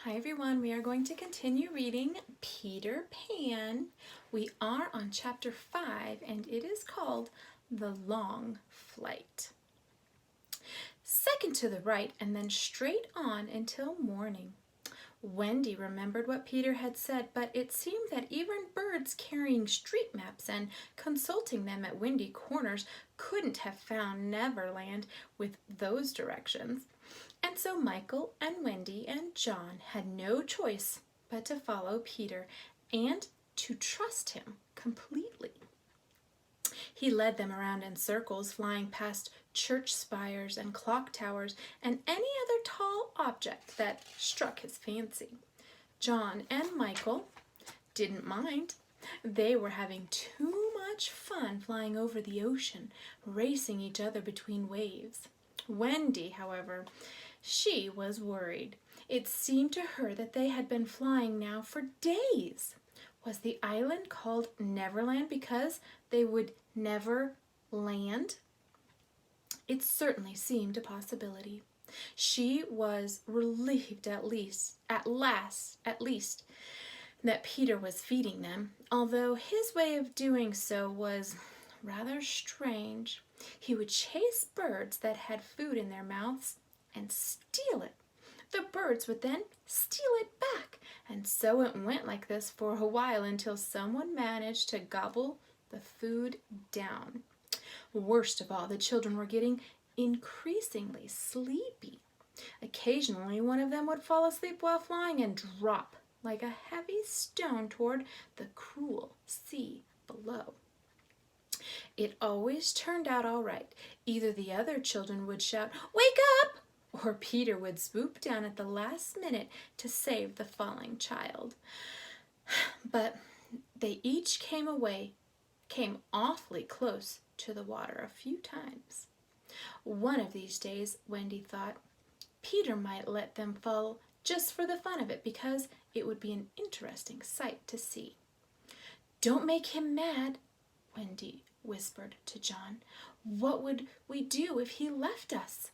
Hi everyone, we are going to continue reading Peter Pan. We are on chapter 5 and it is called The Long Flight. Second to the right and then straight on until morning. Wendy remembered what Peter had said, but it seemed that even birds carrying street maps and consulting them at windy corners couldn't have found Neverland with those directions. And so Michael and Wendy and John had no choice but to follow Peter and to trust him completely. He led them around in circles, flying past church spires and clock towers and any other tall object that struck his fancy. John and Michael didn't mind. They were having too much fun flying over the ocean, racing each other between waves. Wendy, however, she was worried. It seemed to her that they had been flying now for days. Was the island called Neverland because they would never land? It certainly seemed a possibility. She was relieved at least, that Peter was feeding them, although his way of doing so was rather strange. He would chase birds that had food in their mouths and steal it. The birds would then steal it back, and so it went like this for a while until someone managed to gobble the food down. Worst of all, the children were getting increasingly sleepy. Occasionally, one of them would fall asleep while flying and drop like a heavy stone toward the cruel sea below. It always turned out all right. Either the other children would shout, "Wake up!" or Peter would swoop down at the last minute to save the falling child. But they each came awfully close to the water a few times. One of these days, Wendy thought, Peter might let them fall just for the fun of it because it would be an interesting sight to see. "Don't make him mad," Wendy whispered to John. "What would we do if he left us?"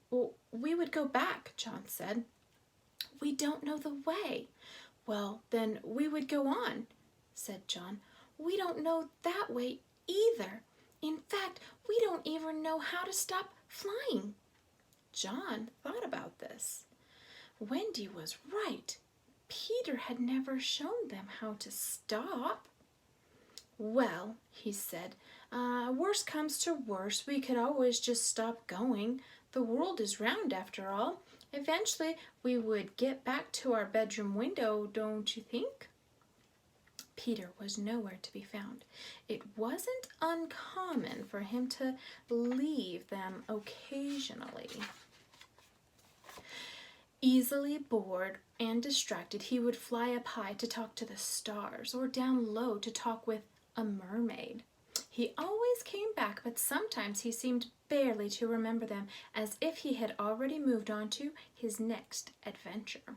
"Well, we would go back," John said. "We don't know the way." "Well, then we would go on," said John. "We don't know that way either. In fact, we don't even know how to stop flying." John thought about this. Wendy was right. Peter had never shown them how to stop. "Well," he said, "worst comes to worst, we could always just stop going. The world is round after all. Eventually we would get back to our bedroom window, don't you think?" Peter was nowhere to be found. It wasn't uncommon for him to leave them occasionally. Easily bored and distracted, he would fly up high to talk to the stars or down low to talk with a mermaid. He always came back, but sometimes he seemed barely to remember them, as if he had already moved on to his next adventure.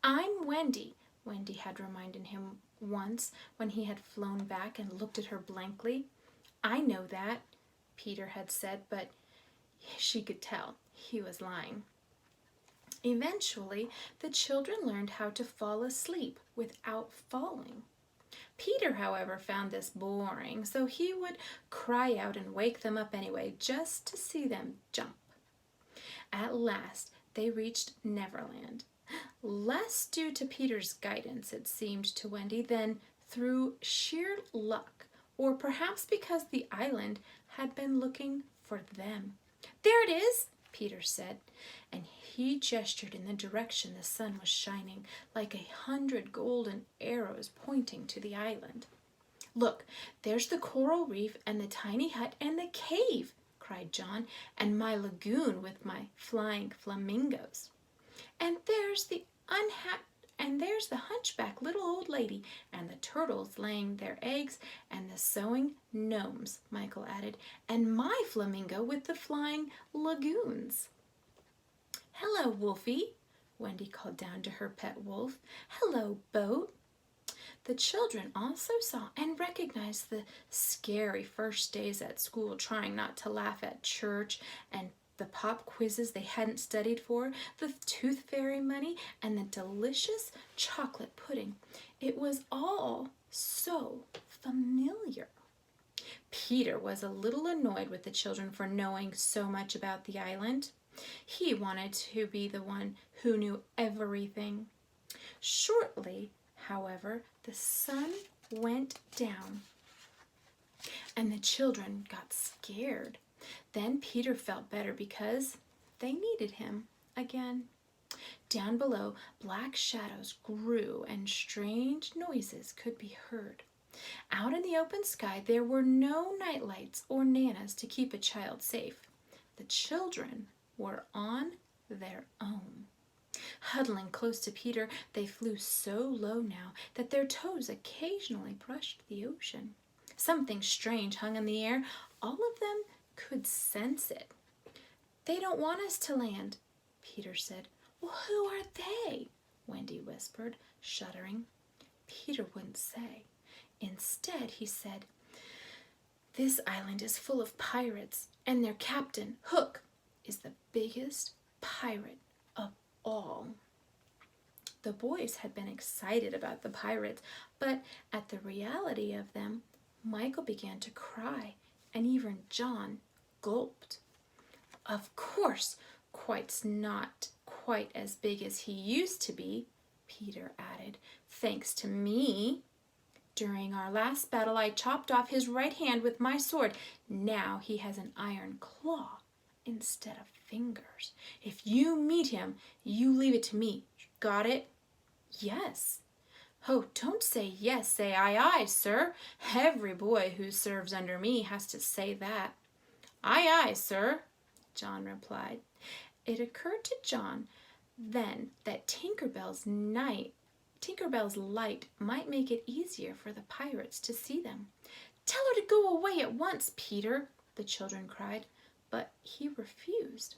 "I'm Wendy," Wendy had reminded him once when he had flown back and looked at her blankly. "I know that," Peter had said, but she could tell he was lying. Eventually, the children learned how to fall asleep without falling. Peter, however, found this boring, so he would cry out and wake them up anyway, just to see them jump. At last, they reached Neverland. Less due to Peter's guidance, it seemed to Wendy, than through sheer luck, or perhaps because the island had been looking for them. "There it is," Peter said, and he gestured in the direction the sun was shining, like 100 golden arrows pointing to the island. "Look, there's the coral reef and the tiny hut and the cave," cried John, "and my lagoon with my flying flamingos. And there's the hunchback little old lady, and the turtles laying their eggs, and the sewing gnomes," Michael added, "and my flamingo with the flying lagoons." "Hello, Wolfie," Wendy called down to her pet wolf. "Hello, Boat." The children also saw and recognized the scary first days at school, trying not to laugh at church and the pop quizzes they hadn't studied for, the tooth fairy money, and the delicious chocolate pudding. It was all so familiar. Peter was a little annoyed with the children for knowing so much about the island. He wanted to be the one who knew everything. Shortly, however, the sun went down, and the children got scared. Then Peter felt better because they needed him again. Down below, black shadows grew and strange noises could be heard. Out in the open sky, there were no night lights or nanas to keep a child safe. The children were on their own. Huddling close to Peter, they flew so low now that their toes occasionally brushed the ocean. Something strange hung in the air. All of them could sense it. "They don't want us to land," Peter said. "Well, who are they?" Wendy whispered, shuddering. Peter wouldn't say. Instead, he said, "This island is full of pirates, and their captain, Hook, is the biggest pirate of all." The boys had been excited about the pirates, but at the reality of them, Michael began to cry, and even John gulped. "Of course, Quite's not quite as big as he used to be," Peter added, "thanks to me. During our last battle, I chopped off his right hand with my sword. Now he has an iron claw instead of fingers. If you meet him, you leave it to me. Got it?" "Yes." "Oh, don't say yes, say aye, aye, sir. Every boy who serves under me has to say that." "Aye, aye, sir," John replied. It occurred to John then that Tinkerbell's light might make it easier for the pirates to see them. "Tell her to go away at once, Peter," the children cried, but he refused.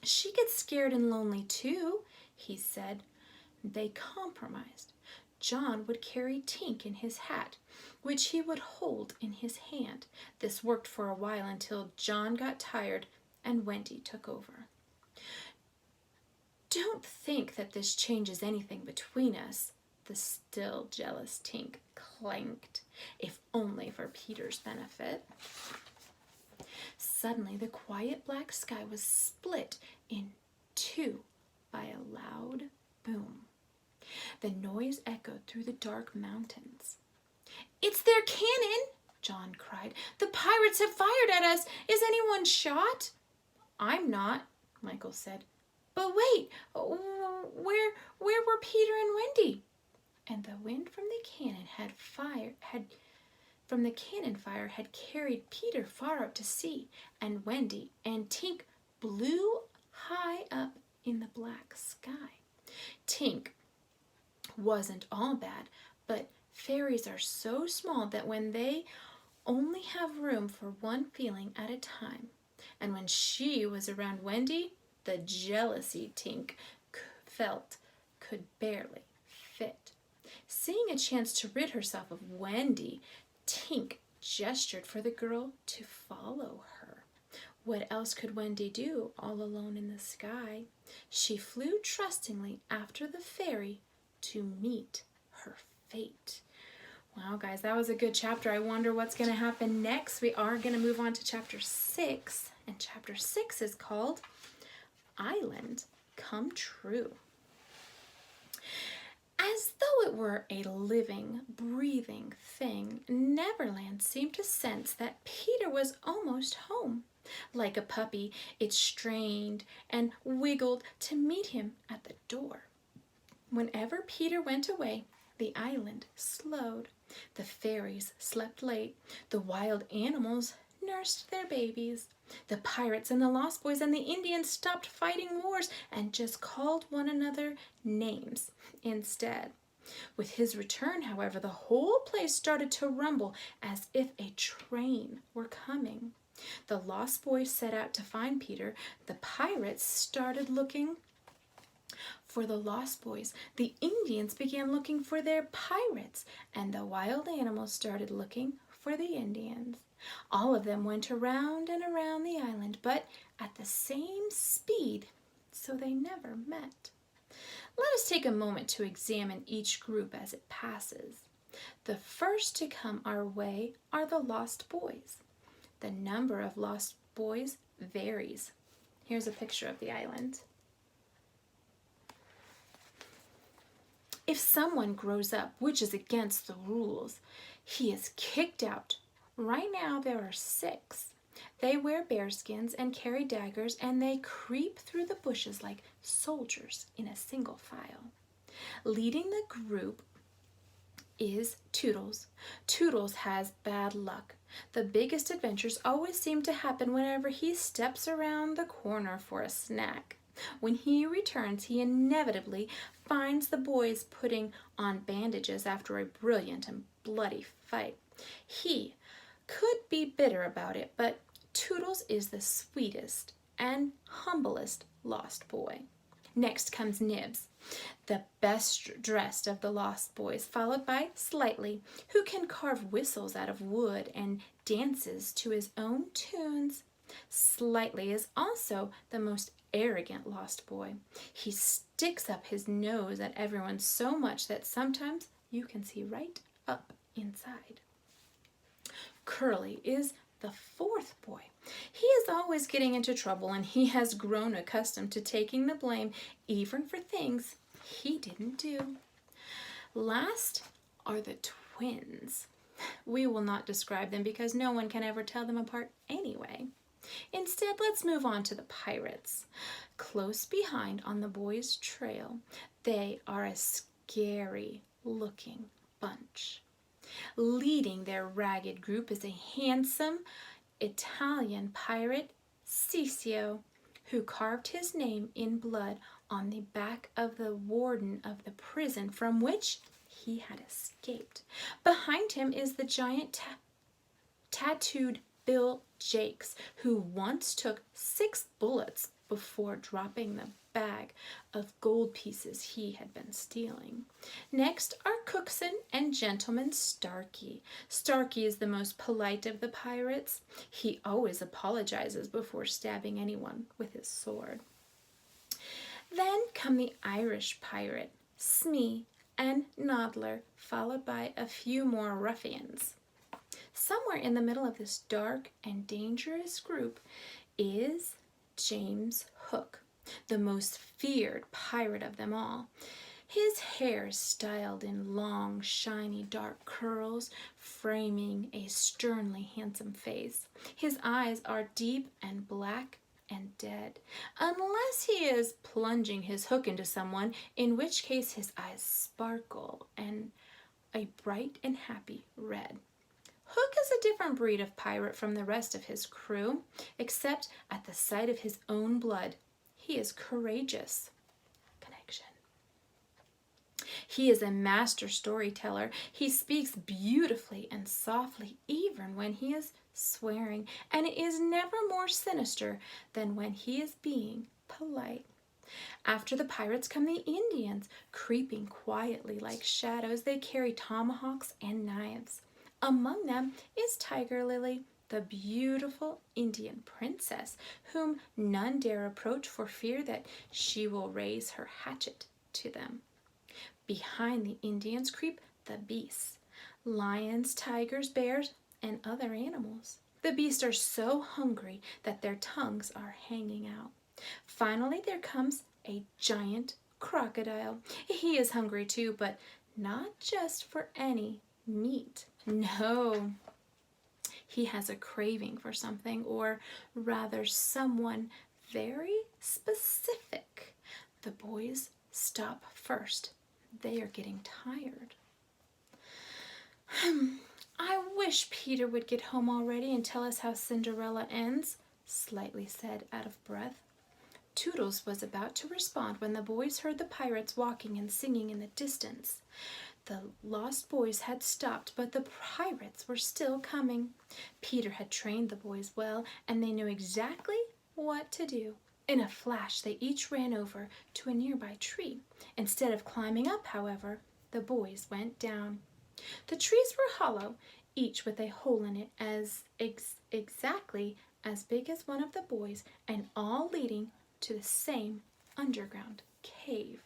"She gets scared and lonely too," he said. They compromised. John would carry Tink in his hat, which he would hold in his hand. This worked for a while until John got tired and Wendy took over. "Don't think that this changes anything between us," the still jealous Tink clanked, if only for Peter's benefit. Suddenly, the quiet black sky was split in two by a loud boom. The noise echoed through the dark mountains. "It's their cannon!" John cried. "The pirates have fired at us! Is anyone shot?" "I'm not," Michael said. "But wait, where were Peter and Wendy?" And the wind from the cannon fire had carried Peter far out to sea, and Wendy and Tink blew high up in the black sky. Tink wasn't all bad, but fairies are so small that when they only have room for one feeling at a time, and when she was around Wendy, the jealousy Tink felt could barely fit. Seeing a chance to rid herself of Wendy, Tink gestured for the girl to follow her. What else could Wendy do all alone in the sky? She flew trustingly after the fairy to meet her fate. Wow, guys, that was a good chapter. I wonder what's going to happen next. We are going to move on to chapter 6, and chapter 6 is called Island Come True. As though it were a living, breathing thing, Neverland seemed to sense that Peter was almost home. Like a puppy, it strained and wiggled to meet him at the door. Whenever Peter went away, the island slowed. The fairies slept late. The wild animals nursed their babies. The pirates and the Lost Boys and the Indians stopped fighting wars and just called one another names instead. With his return, however, the whole place started to rumble as if a train were coming. The Lost Boys set out to find Peter. The pirates started looking for the Lost Boys. The Indians began looking for their pirates, and the wild animals started looking for the Indians. All of them went around and around the island, but at the same speed, so they never met. Let us take a moment to examine each group as it passes. The first to come our way are the lost boys. The number of lost boys varies. Here's a picture of the island. If someone grows up, which is against the rules, he is kicked out. Right now there are 6. They wear bearskins and carry daggers, and they creep through the bushes like soldiers in a single file. Leading the group is Toodles. Toodles has bad luck. The biggest adventures always seem to happen whenever he steps around the corner for a snack. When he returns, he inevitably finds the boys putting on bandages after a brilliant and bloody fight. He could be bitter about it, but Toodles is the sweetest and humblest lost boy. Next comes Nibs, the best dressed of the lost boys, followed by Slightly, who can carve whistles out of wood and dances to his own tunes. Slightly is also the most arrogant lost boy. He sticks up his nose at everyone so much that sometimes you can see right up inside. Curly is the 4th boy. He is always getting into trouble, and he has grown accustomed to taking the blame even for things he didn't do. Last are the twins. We will not describe them because no one can ever tell them apart anyway. Instead, let's move on to the pirates. Close behind on the boys' trail, they are a scary looking bunch. Leading their ragged group is a handsome Italian pirate, Ciccio, who carved his name in blood on the back of the warden of the prison from which he had escaped. Behind him is the giant tattooed Bill Jakes, who once took 6 bullets before dropping the bag of gold pieces he had been stealing. Next are Cookson and Gentleman Starkey. Starkey is the most polite of the pirates. He always apologizes before stabbing anyone with his sword. Then come the Irish pirate, Smee and Noddler, followed by a few more ruffians. Somewhere in the middle of this dark and dangerous group is James Hook, the most feared pirate of them all. His hair is styled in long, shiny, dark curls, framing a sternly handsome face. His eyes are deep and black and dead, unless he is plunging his hook into someone, in which case his eyes sparkle and a bright and happy red. Hook is a different breed of pirate from the rest of his crew, except at the sight of his own blood, he is courageous. Connection. He is a master storyteller. He speaks beautifully and softly, even when he is swearing, and it is never more sinister than when he is being polite. After the pirates come the Indians, creeping quietly like shadows. They carry tomahawks and knives. Among them is Tiger Lily, the beautiful Indian princess, whom none dare approach for fear that she will raise her hatchet to them. Behind the Indians creep the beasts, lions, tigers, bears, and other animals. The beasts are so hungry that their tongues are hanging out. Finally, there comes a giant crocodile. He is hungry too, but not just for any meat. No, he has a craving for something, or rather someone very specific. The boys stop first. They are getting tired. I wish Peter would get home already and tell us how Cinderella ends, Slightly said, out of breath. Toodles was about to respond when the boys heard the pirates walking and singing in the distance. The lost boys had stopped, but the pirates were still coming. Peter had trained the boys well, and they knew exactly what to do. In a flash, they each ran over to a nearby tree. Instead of climbing up, however, the boys went down. The trees were hollow, each with a hole in it as exactly as big as one of the boys, and all leading to the same underground cave.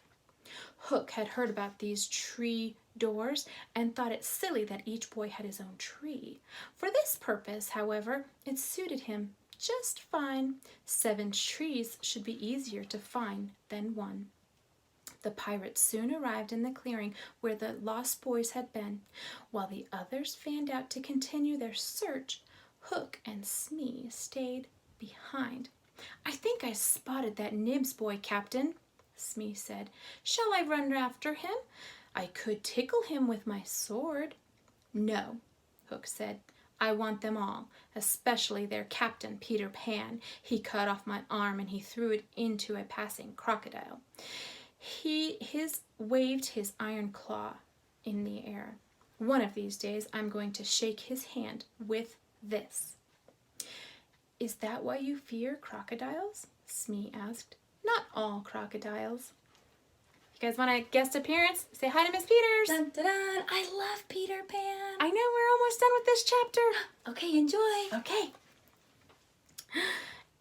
Hook had heard about these tree doors and thought it silly that each boy had his own tree. For this purpose, however, it suited him just fine. 7 trees should be easier to find than one. The pirates soon arrived in the clearing where the lost boys had been. While the others fanned out to continue their search, Hook and Smee stayed behind. "I think I spotted that Nibs boy, Captain," Smee said. "Shall I run after him? I could tickle him with my sword." "No," Hook said. "I want them all, especially their captain, Peter Pan. He cut off my arm and he threw it into a passing crocodile. He waved his iron claw in the air. One of these days I'm going to shake his hand with this." "Is that why you fear crocodiles?" Smee asked. "Not all crocodiles." You guys want a guest appearance? Say hi to Miss Peters. Dun, dun, dun. I love Peter Pan. I know, we're almost done with this chapter. Okay, enjoy. Okay.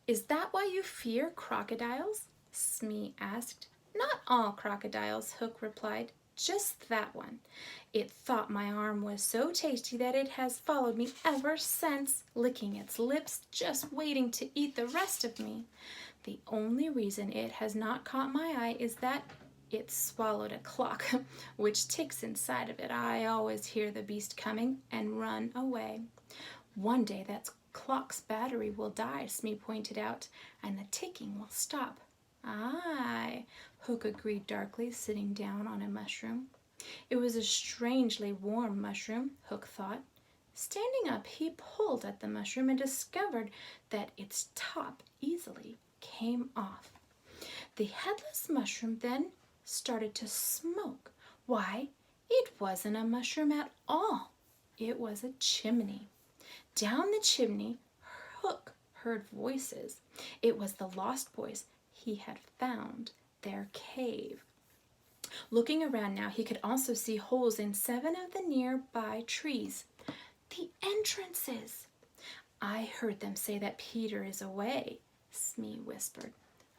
"Is that why you fear crocodiles?" Smee asked. "Not all crocodiles," Hook replied. "Just that one. It thought my arm was so tasty that it has followed me ever since, licking its lips, just waiting to eat the rest of me. The only reason it has not caught my eye is that it swallowed a clock, which ticks inside of it. I always hear the beast coming and run away." "One day that clock's battery will die," Smee pointed out, "and the ticking will stop." "Aye," Hook agreed darkly, sitting down on a mushroom. It was a strangely warm mushroom, Hook thought. Standing up, he pulled at the mushroom and discovered that its top easily came off. The headless mushroom then started to smoke. Why, it wasn't a mushroom at all. It was a chimney. Down the chimney, Hook heard voices. It was the lost boys. He had found their cave. Looking around now, he could also see holes in 7 of the nearby trees. The entrances! "I heard them say that Peter is away," Smee whispered.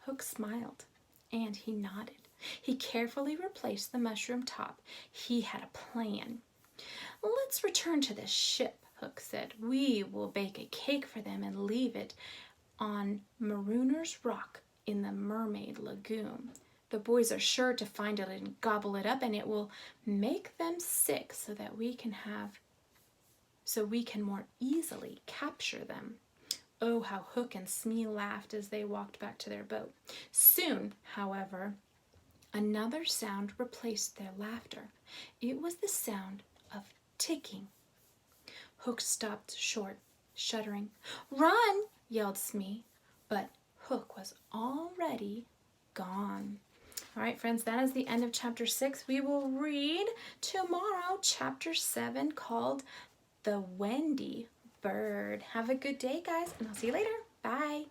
Hook smiled, and he nodded. He carefully replaced the mushroom top. He had a plan. "Let's return to the ship," Hook said. "We will bake a cake for them and leave it on Marooner's Rock in the Mermaid Lagoon. The boys are sure to find it and gobble it up, and it will make them sick so we can more easily capture them." Oh, how Hook and Smee laughed as they walked back to their boat. Soon, however, another sound replaced their laughter. It was the sound of ticking. Hook stopped short, shuddering. "Run!" yelled Smee, but Hook was already gone. All right, friends, that is the end of chapter 6. We will read tomorrow chapter 7 called The Wendy Bird. Have a good day, guys, and I'll see you later. Bye.